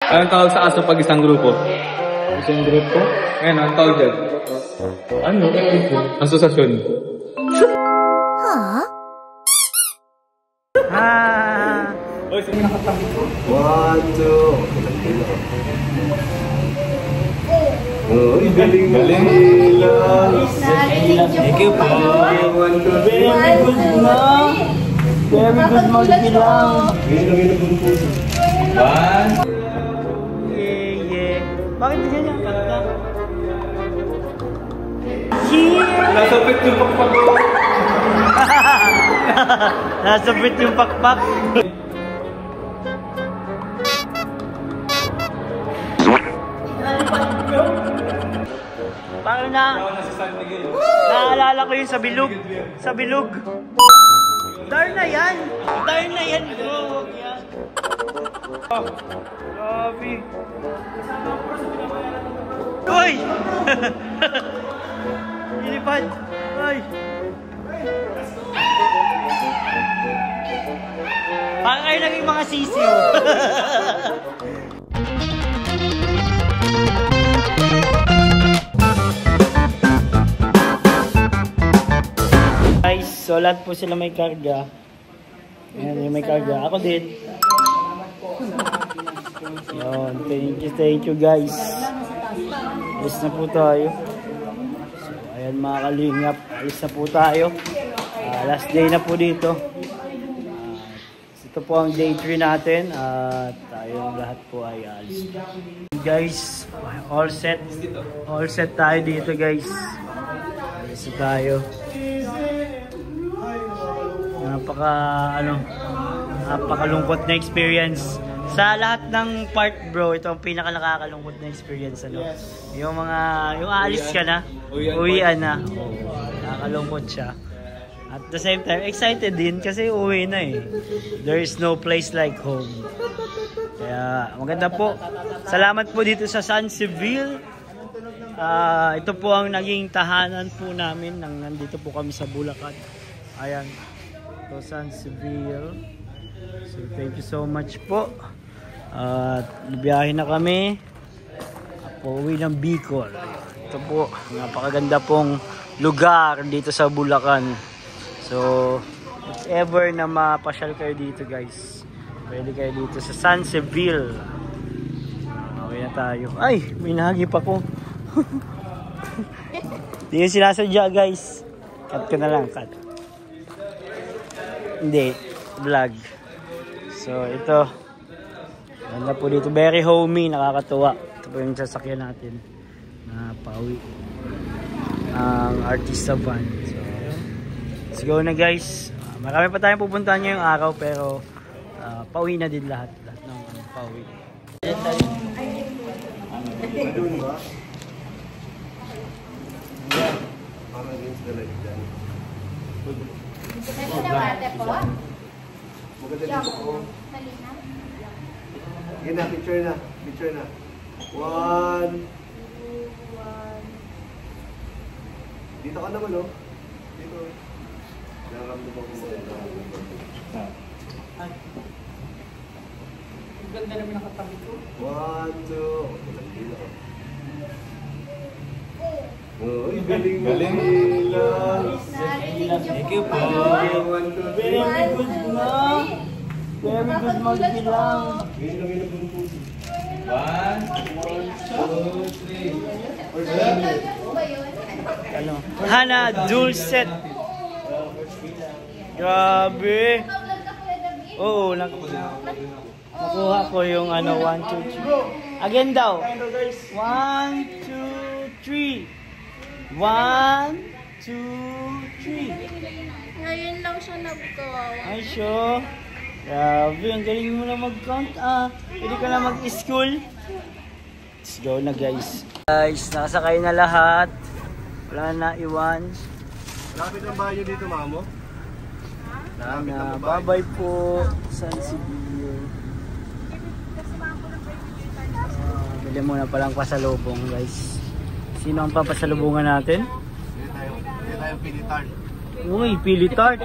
Anong tawag sa aso pag isang grupo? Isang grupo? Ngayon, anong tawag dyan? Ano? Asosasyon. Oy, sino nakatabi ko? 1, 2. Uy, galing. Thank you po. 1, 2, 3. Very good na. Very good magbilang. One. Yeah. Bakit ganyan ka? Yeah! Nasapit yung pakpak. Nasapit yung pakpak. Parang naalala ko yung sa bilog. Sa bilog. Darn na yan. Darn na yan, bro. Huwag yan. Grabe. Uy! Ilipad. Uy! Parang kayo naging mga sisiw. Guys, so lahat po sila may karga. Ayan, may karga. Ako din. Yun, thank you guys. Alis na po tayo. So, ayan mga kalingap. Alis na po tayo. Last day na po dito. Ito po ang day 3 natin. At tayong lahat po ay alis. Guys, all set. All set tayo dito guys. Alis na tayo. Napakalungkot na experience. Sa lahat ng part bro, ito ang pinaka nakakalungkot na experience ano. Yung aalis ka na, uwian na. Nakakalungkot siya. At the same time, excited din kasi uwi na eh. There is no place like home. Kaya maganda po. Salamat po dito sa San Seville. Ito po ang naging tahanan po namin nang nandito po kami sa Bulacan. Ayan. Ito San Seville. So thank you so much po. At bibiyahe na kami. Pauwi ng Bicol. Ito po, napakaganda pong lugar dito sa Bulacan. So, if ever na mapasyal kayo dito guys, pwede kayo dito sa San Seville. Okay na tayo. Ay, may nahagip ako. Hindi yung sinasadya guys. Cut ko na lang, cut. Hindi, vlog. So, ito. Ganda po dito. Very homey, nakakatuwa. Ito po yung sasakyan natin na pauwi. Ang Artista Van. So, let's go na guys. Marami pa tayong pupuntahan ngayong araw pero pauwi na din lahat ng pauwi. Gina, picture na. 1. Dito ka naman oh. Dito. Naramdaman ko mo. Ang ganda naman nakatabi ko. 1, 2. Uy, galing. Thank you po. 1, 2, 3. Very good na. Very good magbilang. 1, 2, 3. Ano? Hana Dulcet. Grabe. Oo, nakuha ko yung 1, 2, 3. Again daw. 1, 2, 3. 1, 2, 3. Ngayon lang siya nagkawawa. Ay, sure. Grabe, ang galing mo na mag-count Pwede ka na mag-school. Let's go na guys. Guys, nakasakay na lahat. Wala na iwan. Lapit ang bahay dito, mamo. Bye-bye po. San Seville. Bili muna palang pasalubong guys. Sino ang papasalubungan natin? Hindi tayo pili tart. Uy, pili tart.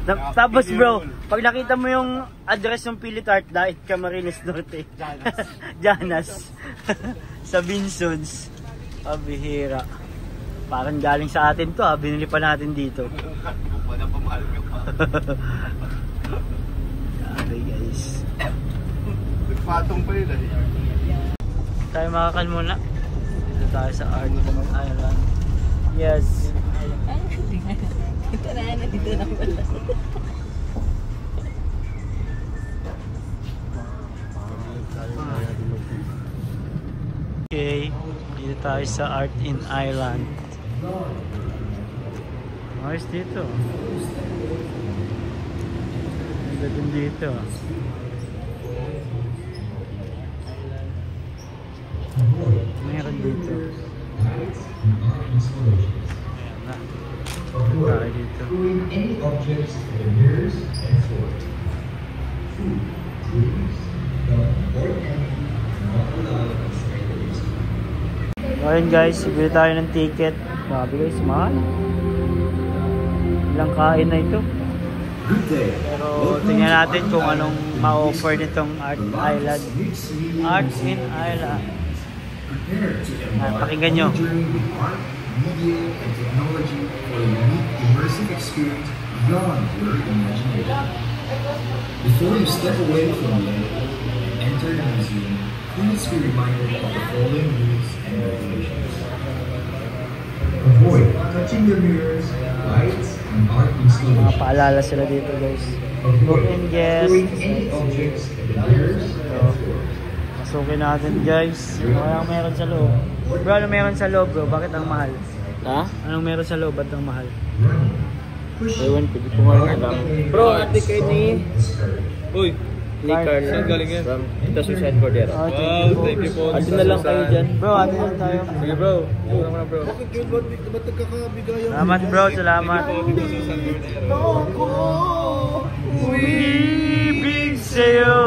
Tapos bro, pag nakita mo yung address ng Philip Art, dahil Camarines Norte. Janas. Sa Binsons. Pabihira. Parang galing sa atin to, binili pa natin dito. Okay guys. Nagpatong pa yun Tayo makakal muna. Dito tayo sa Art Island. Yes. Ito na yan, dito na pala. Okay, dito tayo sa Art in Island. Ayos dito. Ganda din dito. Meron dito. Ayan na. Tayo dito. Any objects in the mirrors and floor. Food, drinks, or anything not allowed inside the museum. Ayun guys, bili tayo ng ticket. Grabe guys, mahal. Ilang kain na ito. Pero tingnan natin kung anong ma-offer nitong Art Island. Art in Island. Pakinggan nyo. Media and technology for a unique immersive experience beyond your imagination. Before you step away from it and enter the museum, please be reminded of the following rules and regulations. Avoid touching the mirrors, lights, and art Mga installations. paalala sila dito guys. Book and guest. Throwing any objects in the mirrors and floor. Pasukin natin guys. Ano meron sa loob? Bro, ano meron sa loob bro? Bakit ang mahal? Ha? Anong meron sa loob? Ba't ang mahal? Ewan ko, di ko lang. Bro, ate kayo ni... Uy, ni Carl. Saan galing yan? From Ito Suicide Cordero. Oh, Thank you po. Ate na lang kayo dyan. Bro, ano lang tayo? Sige bro. Ito naman bro. Bakit yun? Ba't nagkakabigayan? Salamat bro, salamat. Uibig sa'yo.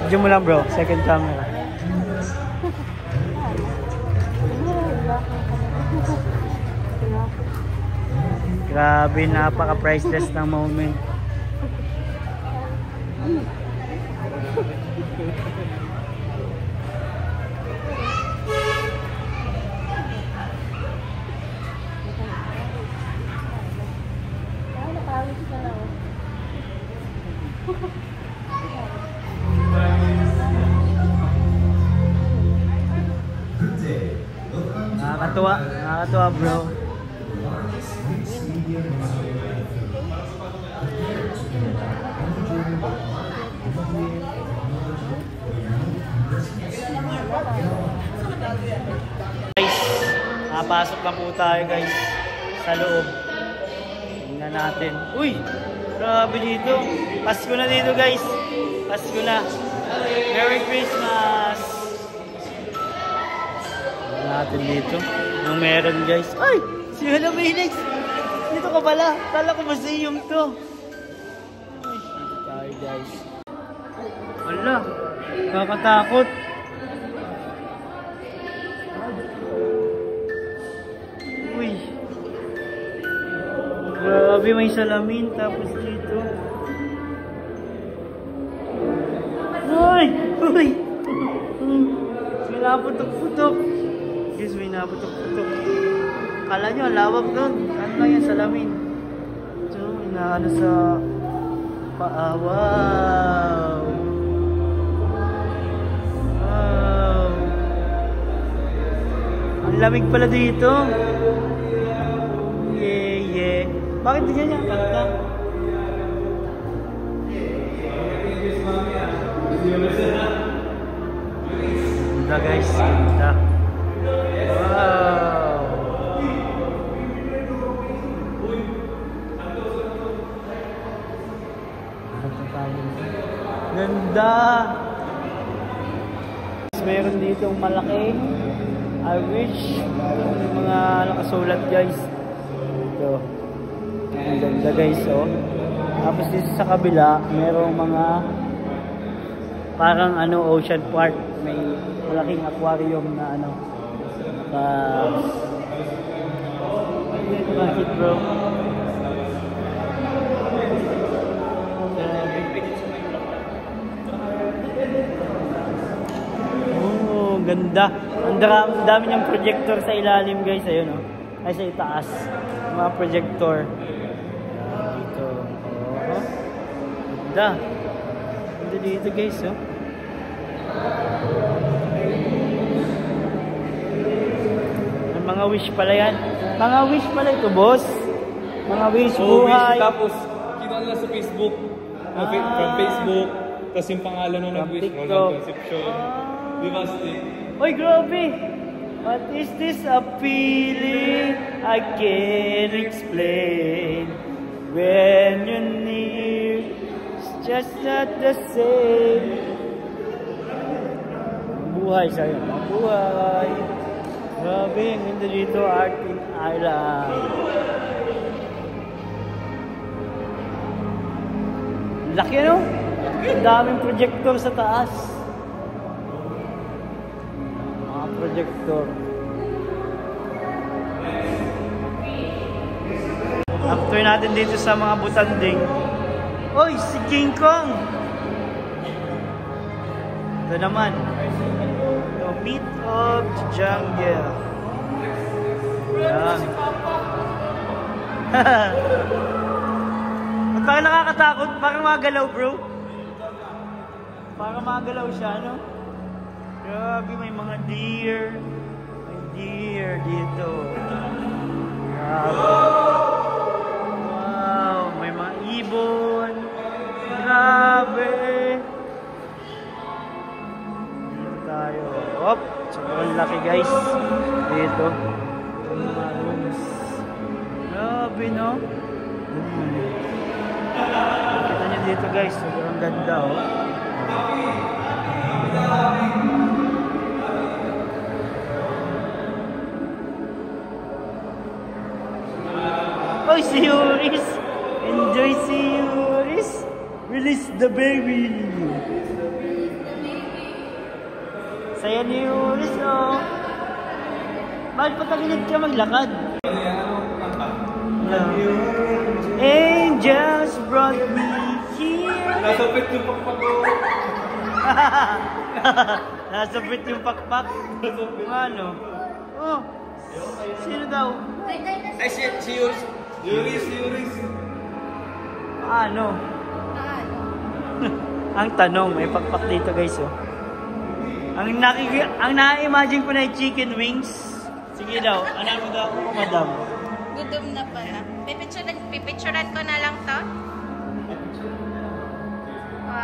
Diyan mo lang bro, second camera. Grabe, napaka-priceless ng moment. Nakakatuwa bro. Guys, napasok na po tayo guys sa loob. Tingnan natin. Uy! Grabe dito. Pasko na dito guys. Pasko na. Merry Christmas! Tingnan natin dito. Yung meron guys. Ay! Si Hello Felix! Dito ka pala. Kala ko museum to. Ay, dito tayo guys. Wala. Kakatakot. Uy. Grabe, may salamin. Tapos dito. Uy! Uy! May naputok-putok. Guys, may naputok-putok. Kala nyo, lawak doon. Ano lang yan, salamin. Ito, inaano sa paa. Wow! Wow! Ang lamig pala dito. Yeah. Bakit di niya kanta? Ganda guys, ganda. Wow! Ganda! Meron dito malaki. I wish. May mga nakasulat guys. Ito. Ang ganda guys oh. Tapos dito sa kabila, merong mga parang ocean park. May malaking aquarium na bakit bro? Ang ganda. Ang dami niyang projector sa ilalim guys. Ayun o. Ay sa itaas. Mga projector. Dito. Oh. Ganda. Ganda dito guys oh. Mga wish pala yan. Mga wish pala ito boss. Mga wish buhay. Tapos, kita nila sa Facebook. From Facebook. Tapos yung pangalan nun ng wish. Ronald Concepcion. Di ba, Steve? Oy, grabe! What is this a feeling I can't explain? When you're near, it's just not the same. Buhay sa'yo. Buhay. Grabe, ang ganda dito. Art in Island. Laki no? Ang daming projector sa taas. Mga projector. After natin dito sa mga butanding. Oy, si King Kong! Ito naman. The Meat of the Jungle. Yan. Parang nakakatakot. Parang magalaw, bro. Parang magalaw siya, no? Grabe, may mga deer. May deer dito. Grabe. Wow, may mga ibon. Grabe. Dito tayo. Hop, sobrang laki guys. Dito. Mga rooms. Grabe, no? Kita nyo dito guys, sobrang ganda oh. Oh, si Yuris! Enjoy si Yuris! Release the baby! Saya ni Yuris oh! Bakit patagilid ka maglakad? Angels brought me here. Nasapit yung pakpak ko. Nasapit yung pakpak. Ano? Oh, sino daw? Ay, si Yuris. Ano? Ang tanong, may pakpak dito guys oh. Ang na-imagine ko na yung chicken wings. Sige daw, ano mo daw ako, madam? Gutom na pala. Pipicturan ko na lang to. 1.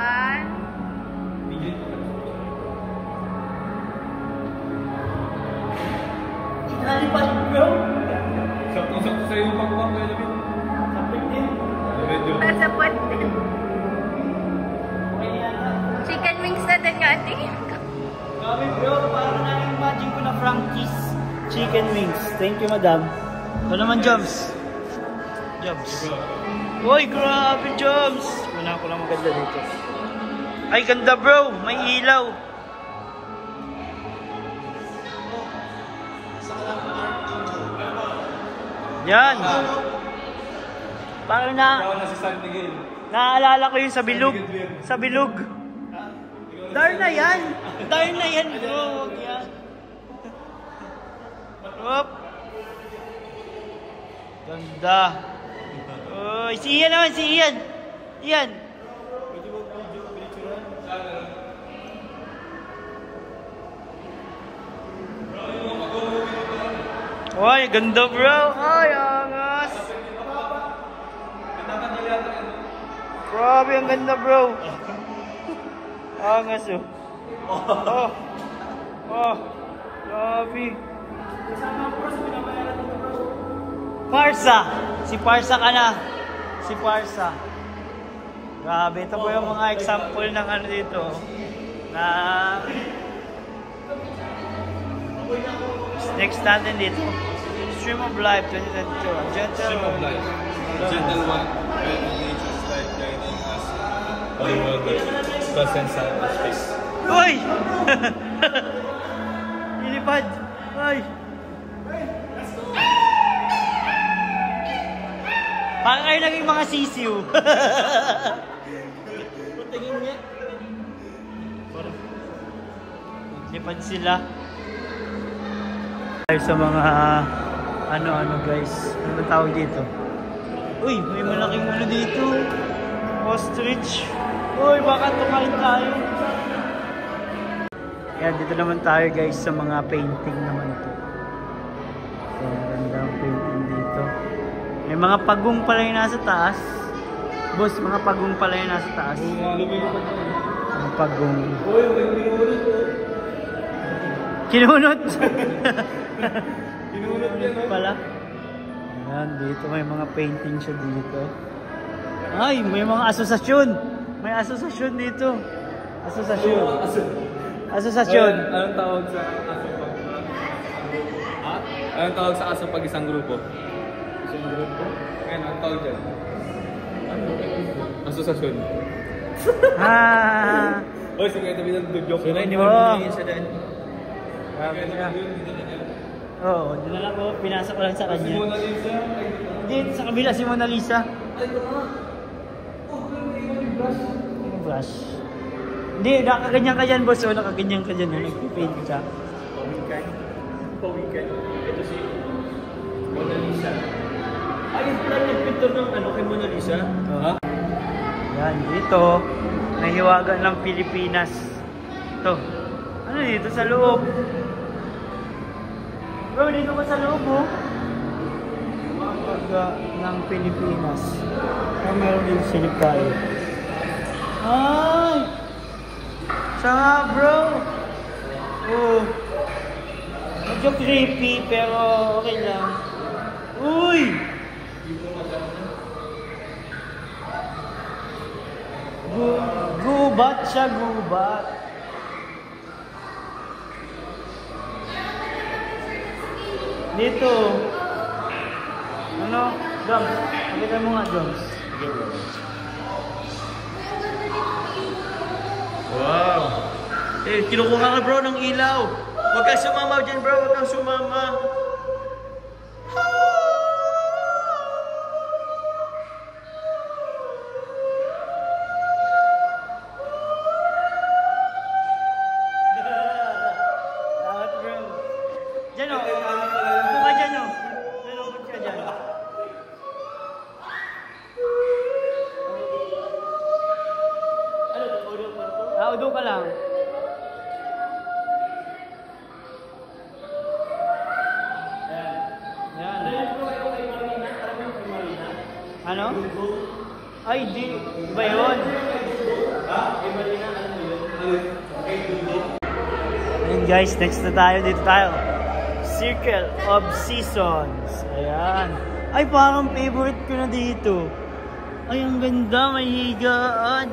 Nalipad bro? Sakto-sakto sa'yo yung pakpak ko, David. Sapit din. Medyo. Nasa pot din. Chicken wings na din nga, tingin ko. Grabe bro, parang na-imagine ko na Frankie's chicken wings. Thank you madam. Ito naman Joms. Uy, grabe Joms. Wala ko lang maganda dito. Ay, ganda bro. May ilaw. Yan. Parang si San Miguel. naaalala ko yun sa bilog. Sa bilog. Darna yan. Darna yan bro. Yan. Hop. Ganda. Uy, si Ian naman, si Ian. Ian. Uy, ganda bro. Ay, angas. Grabe, ang ganda bro. Angas oh. Oh. Grabe. Parsa. Si Parsa ka na. Si Parsa. Grabe. Ito po yung mga example ng ano dito. Na next natin dito. Stream of Life 2022. Stream of Life. Gentle one. Where the nature start guiding us. All world presence and space. Uy! Ilipad. Uy! Parang kayo naging mga sisiw. Tingin niya. Lipad sila. Sa mga ano guys, ano tawag dito? Uy, may malaking ano dito. Ostrich. Uy, baka tumain tayo. Yan, dito naman tayo guys sa mga painting naman to. So, magandang painting dito. May mga pagong pala yung nasa taas. Boss, mga pagong pala yung nasa taas. Mga pagong. Uy, may kinunot po. Kinunot? Kinunot yan pala. Ayan, dito may mga painting siya dito. Ay, may mga asosasyon. May asosasyon dito. Asosasyon. Asosasyon. Anong tawag sa aso pag... Anong tawag sa aso pag isang grupo? Isang grupo? Ngayon, anong tawag dyan? Asosasyon. Uy, sige, ito binag-joke. So, hindi mo yung isa dyan. Oo, dinala ko. Pinasa ko lang sa kanya. Si Mona Lisa? Hindi, sa kabila si Mona Lisa. Ay, ito nga. Oh, yung brush. Yung brush. Hindi, nakaganyan ka dyan, boss. O, nakaganyan ka dyan. Nagpipaint ka. Pawikan. Ito si Mona Lisa. Ay, yung pala nagpintor ng ano kay Mona Lisa? Ha? Yan, dito. Nahiwaga ng Pilipinas. Ito. Ano dito sa loob? Bro, dito ka sa loob, oh. Hiwaga ng Pilipinas. Ay, meron dito silip tayo. Ay! Siya nga, bro! Oh. Medyo creepy, pero okay lang. Uy! Gubat siya, gubat. Dito. Ano? Drums. Pakita mo nga, drums. Wow! Eh, kinukuha ka bro ng ilaw. Huwag kang sumama dyan bro, huwag kang sumama. Lahat bro. Dyan o. Upo ka dyan o. Nalungkot ka dyan. Ano? Udo ka lang. Ano? Ay, di. Iba yun. Ayan guys, next na tayo. Dito tayo. Circle of Seasons. Ayan. Ay, parang favorite ko na dito. Ay, ang ganda. May higaan.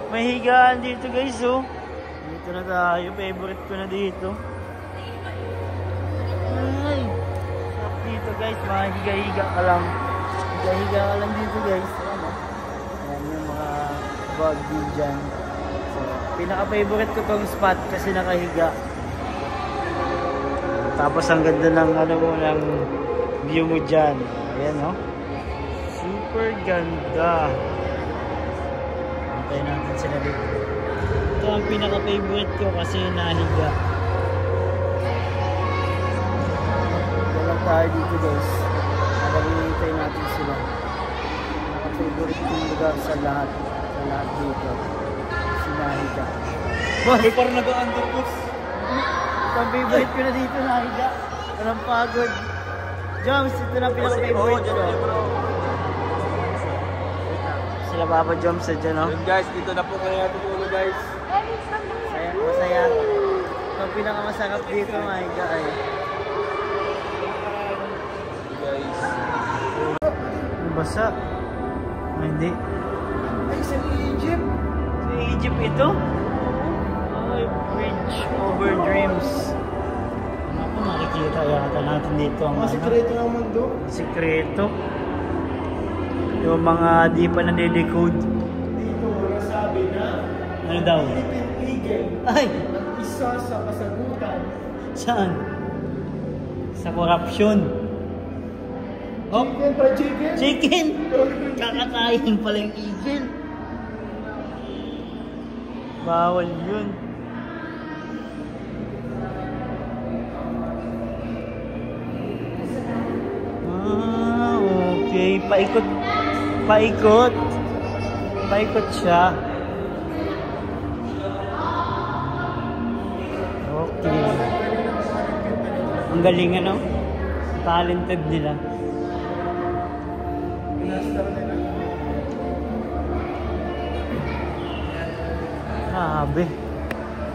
May higaan dito guys, oh. Dito na tayo. Favorite ko na dito. Ay. Sarap dito guys. Mahiga-higa ka lang. Higa-higa ka lang dito guys. Ayan yung mga baggy dyan. So, pinaka-favorite ko tong spot kasi nakahiga. Tapos ang ganda ng ano mo, ng view mo dyan. Ayan o. Super ganda. Antayin natin sila dito. Ito ang pinaka-favorite ko kasi nahiga. Walang tayo dito guys. Nakahintay natin sila. Pinaka-favorite kong lugar sa lahat. Sa lahat dito. Sinahiga. Boss! Ay, parang nag-undercoats. Ito ang favorite ko na dito, nahiga. Walang pagod. Joms, ito na pinaka-favorite ko. Sila Papa Joms sa dyan, no? Yun guys, dito na po kaya tutulog guys. Masaya, masaya. Ito ang pinakamasarap dito, nahiga ay. Guys. Basa. Ay, hindi. Ay, sa Egypt. Sa Egypt ito? Ay, Bridge Over Dreams. Ano po makikita yata natin dito ang Mga sikreto ng mundo. Sikreto. Yung mga di pa na-decode. Dito, nasabi na Ano daw? Philippine Eagle Ay! ang isa sa kasagutan. Saan? Sa corruption. Oh, Chicken pa chicken? chicken! Kakatayin pala yung eagle. Bawal yun. paikot. Paikot. Paikot siya. Okay. Ang galing ano? Talented nila. Grabe.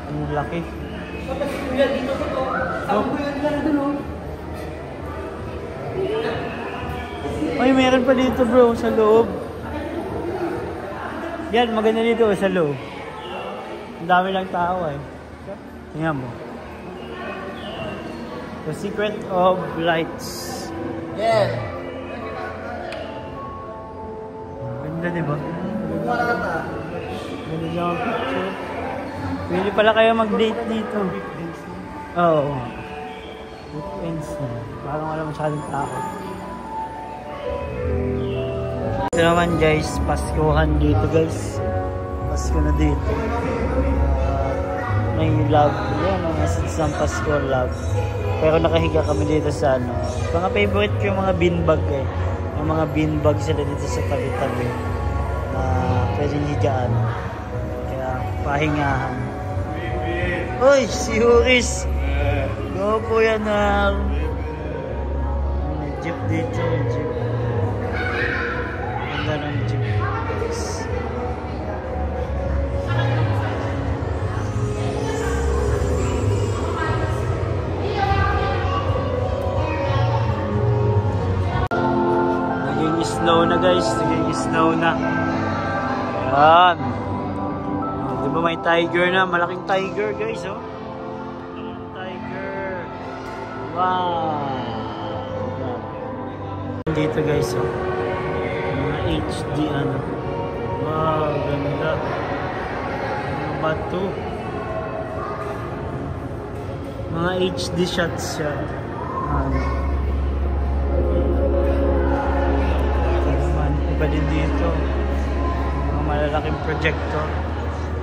Ang laki. Ay, meron pa dito bro, sa loob. Yan, maganda dito sa loob. Ang dami lang tao eh. Tingnan mo. The Secret of Lights. Yeah. Ganda diba? Ganda niya ang picture. Pwede pala kayo mag-date dito. Oo. Weekends na. Parang wala masyadong tao. Ito naman guys, Paskuhan dito guys. Pasko na dito. May love. Yan, mga isang Pasko love. Pero nakahiga kami dito sa ano. Mga favorite ko yung mga beanbag eh. Yung mga beanbag sila dito sa tabi-tabi. Na pwedeng higaan. Kaya pahingahan. Uy, si Huris! Go po yan na. May jeep dito, may jeep. Ganda ng jeep. Naging snow na guys, naging snow na. Ayan. Di ba may tiger na? Malaking tiger guys, oh. Tiger. Wow. Dito guys, oh. Mga HD ano. Wow, ganda. Mga bato. Mga HD shots siya. Ano. Iba din dito. Mga malalaking projector.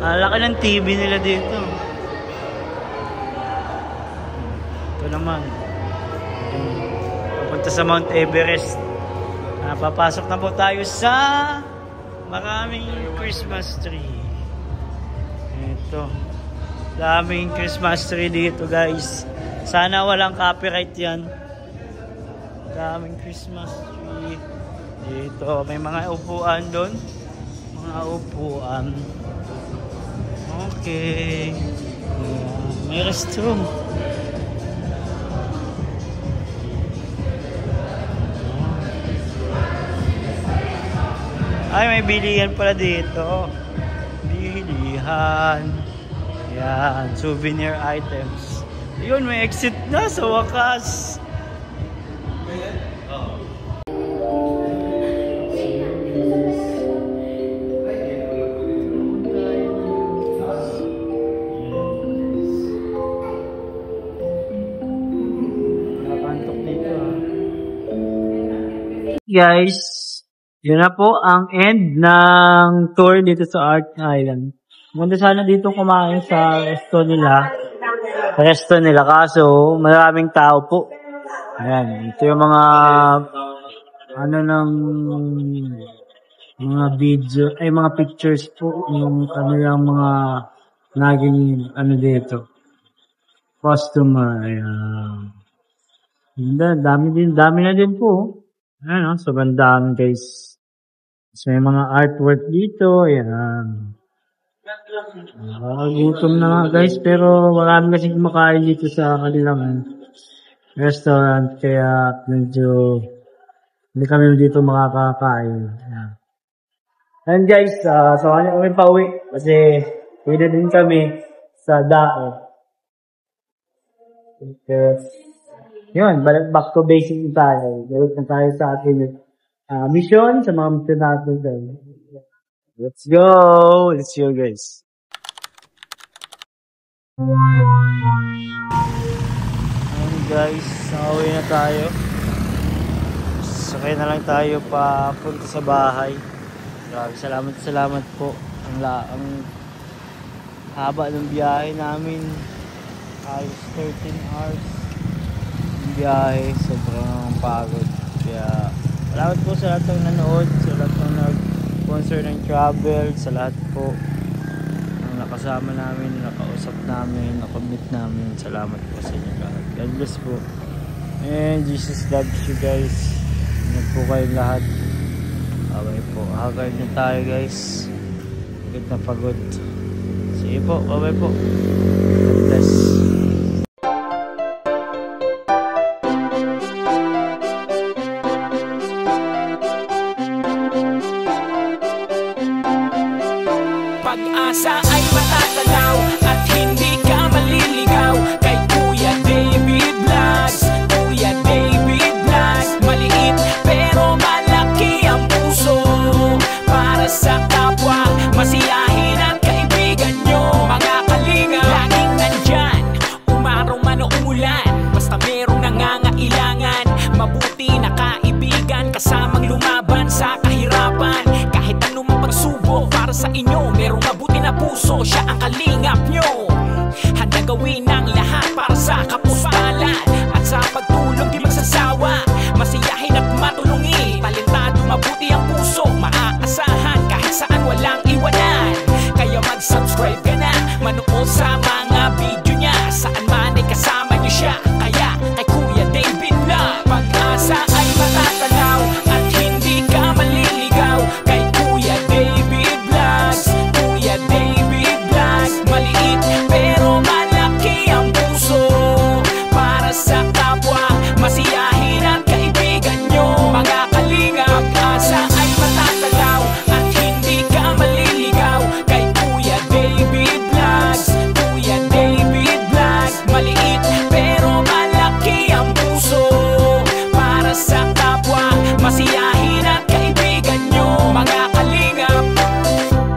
Laki ng TV nila dito. Ito naman. Papunta sa Mount Everest. Papasok na po tayo sa maraming Christmas tree. Ito. Daming Christmas tree dito guys. Sana walang copyright yan. Daming Christmas tree. Dito. May mga upuan doon. Mga upuan. Okay. May restroom. Ay, may bilihan pala dito. Bilihan. Yan, souvenir items. Yun, may exit na sa wakas. Guys, yun na po ang end ng tour dito sa Art Island. Munta sana dito kumain sa resto nila. Kaso maraming tao po. Ayan, ito yung mga ano ng mga video, ay mga pictures po yung kanilang mga naging ano dito. Customer. Ayan. Dami na din po. Ayan, sobrang dami guys. So, may mga artwork dito. Ayan. Gutom na nga guys, pero marami kasi kumakain dito sa kanilang restaurant. Kaya medyo hindi kami dito makakakain. Ayan. And guys, so kanya kami pauwi. Kasi pwede din kami sa Dao. Okay. Yun, back to basic tayo. Balik na tayo sa ating mission sa mga mission natin. Let's go! Let's go guys. Ayan guys, nakauwi na tayo. Sakay na lang tayo papunta sa bahay. Grabe, salamat po. Ang haba ng biyahe namin. Ayos 13 hours. Biyahe, sobrang pagod. Kaya Salamat po sa lahat ng nanood, sa lahat ng nag-sponsor ng travel, sa lahat po ng nakasama namin, nakausap namin, nakamit namin. Salamat po sa inyo lahat. God bless po. And Jesus loves you guys. Ingat po kayo lahat. Okay po, hagard na tayo guys. Pagod na pagod. Sige po, okay po. God bless. Pag-asa ay matatanaw at hindi ka maliligaw kay Kuya David Vlogs. Kuya David Vlogs, maliit pero malaki ang puso para sa kapwa, masiyahin at kaibigan nyo. Mga kalinga, laging nandyan, umaraw man o umulan, basta merong nangangailangan. Mabuti na kaibigan, kasamang lumaban sa kahirapan. Kahit anumang pagsubok para sa inyo, merong mabuti na puso, siya ang kalingap nyo. Handa gawin ang lahat para sa kapustalan, at sa pagtulong di magsasawa, masiyahin at matulungin. Talentado, mabuti ang puso, maaasahan kahit saan walang iwanan. Kaya mag-subscribe ka na, manood sa mga video niya, saan man ay kasama niyo siya. Kaya kay Kuya David Vlog, pag-asa ay matatanaw at hindi ka maliligaw kay Kuya David Vlogs. Kuya David Vlogs, maliit pero malaki ang puso para sa kapwa, masiyahin at kaibigan nyo. Mga kalinga, pag-asa ay matatanaw at hindi ka maliligaw kay Kuya David Vlogs. Kuya David Vlogs, maliit pero malaki ang puso para sa kapwa, masiyahin at kaibigan nyo. Mga kalingap,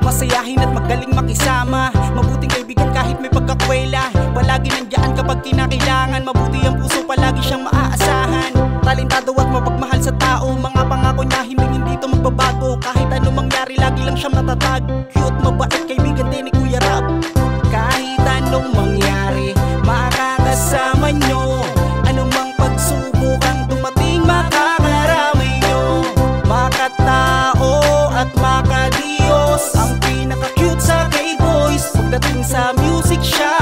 masayahin at magaling makisama, mabuting kaibigan kahit may pagkakwela. Palagi nandiyan kapag kinakailangan, mabuti ang puso, palagi siyang maaasahan. Talentado at mapagmahal sa tao, mga pangako niya hindi ito magbabago. Kahit anong mangyari, lagi lang siyang matatag. Cute, mabait, kaibigan din ni Kuya Rab. Kahit anong mangyari, makakasama nyo. Anumang pagsubok ang dumating, makakaramay nyo. Makatao at makadiyos, ang pinaka-cute sa K-Boys. Pagdating sa music, siya